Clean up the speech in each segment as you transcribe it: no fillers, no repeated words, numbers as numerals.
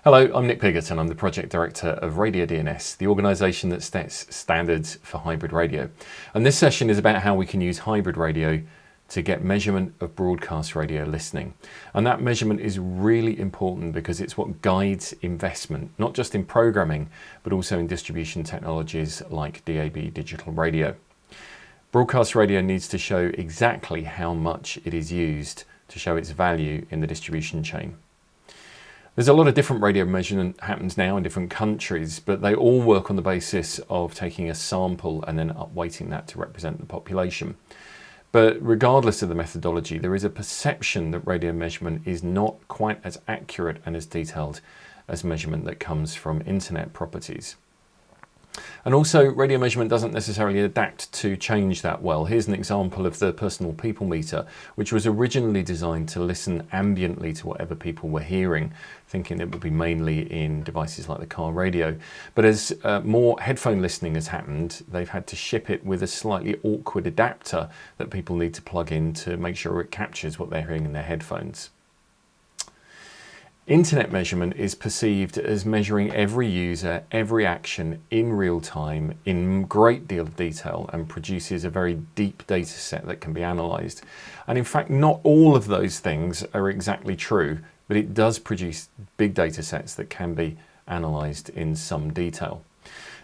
Hello, I'm Nick Piggott and I'm the Project Director of RadioDNS, the organisation that sets standards for hybrid radio. And this session is about how we can use hybrid radio to get measurement of broadcast radio listening. And that measurement is really important because it's what guides investment, not just in programming, but also in distribution technologies like DAB digital radio. Broadcast radio needs to show exactly how much it is used to show its value in the distribution chain. There's a lot of different radio measurement happens now in different countries, but they all work on the basis of taking a sample and then upweighting that to represent the population. But regardless of the methodology, there is a perception that radio measurement is not quite as accurate and as detailed as measurement that comes from internet properties. And also, radio measurement doesn't necessarily adapt to change that well. Here's an example of the personal people meter, which was originally designed to listen ambiently to whatever people were hearing, thinking it would be mainly in devices like the car radio. But as more headphone listening has happened, they've had to ship it with a slightly awkward adapter that people need to plug in to make sure it captures what they're hearing in their headphones. Internet measurement is perceived as measuring every user, every action in real time in great deal of detail and produces a very deep data set that can be analysed. And in fact, not all of those things are exactly true, but it does produce big data sets that can be analysed in some detail.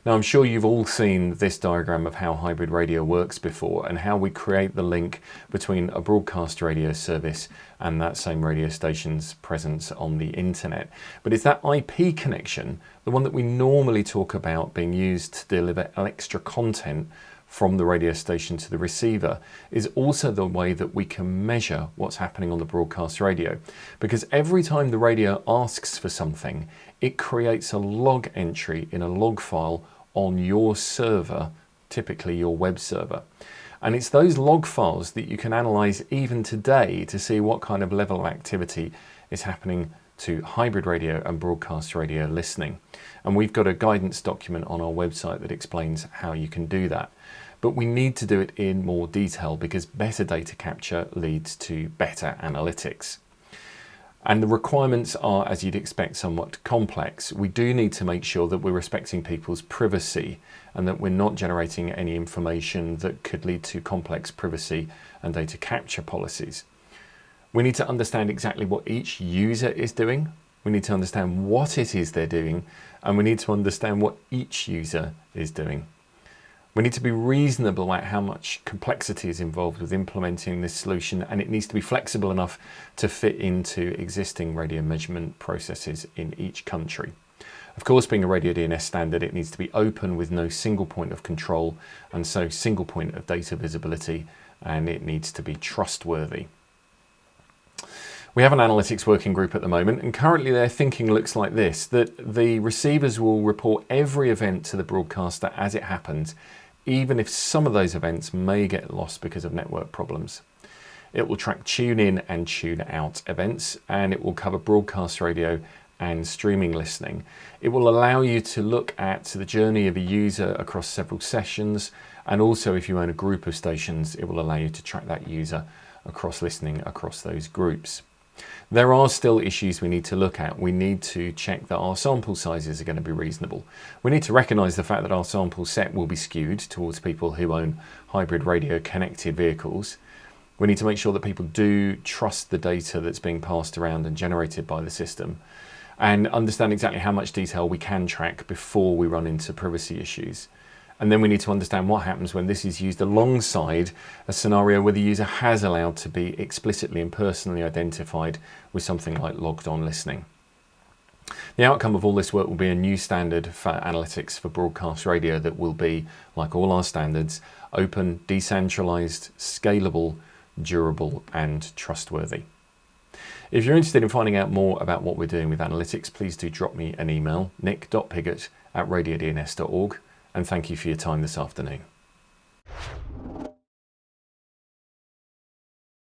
Now, I'm sure you've all seen this diagram of how hybrid radio works before and how we create the link between a broadcast radio service and that same radio station's presence on the internet. But it's that IP connection, the one that we normally talk about being used to deliver extra content from the radio station to the receiver, is also the way that we can measure what's happening on the broadcast radio. Because every time the radio asks for something, it creates a log entry in a log file on your server, typically your web server. And it's those log files that you can analyze even today to see what kind of level of activity is happening to hybrid radio and broadcast radio listening. And we've got a guidance document on our website that explains how you can do that. But we need to do it in more detail because better data capture leads to better analytics. And the requirements are, as you'd expect, somewhat complex. We do need to make sure that we're respecting people's privacy and that we're not generating any information that could lead to complex privacy and data capture policies. We need to understand exactly what each user is doing. We need to understand what it is they're doing, and we need to understand what each user is doing. We need to be reasonable about how much complexity is involved with implementing this solution, and it needs to be flexible enough to fit into existing radio measurement processes in each country. Of course, being a RadioDNS standard, it needs to be open with no single point of control and so single point of data visibility, and it needs to be trustworthy. We have an analytics working group at the moment, and currently their thinking looks like this, that the receivers will report every event to the broadcaster as it happens, even if some of those events may get lost because of network problems. It will track tune in and tune out events, and it will cover broadcast radio and streaming listening. It will allow you to look at the journey of a user across several sessions, and also if you own a group of stations, it will allow you to track that user across listening across those groups. There are still issues we need to look at. We need to check that our sample sizes are going to be reasonable. We need to recognise the fact that our sample set will be skewed towards people who own hybrid radio connected vehicles. We need to make sure that people do trust the data that's being passed around and generated by the system, and understand exactly how much detail we can track before we run into privacy issues. And then we need to understand what happens when this is used alongside a scenario where the user has allowed to be explicitly and personally identified with something like logged on listening. The outcome of all this work will be a new standard for analytics for broadcast radio that will be, like all our standards, open, decentralized, scalable, durable, and trustworthy. If you're interested in finding out more about what we're doing with analytics, please do drop me an email, nick.piggott@radiodns.org. And thank you for your time this afternoon.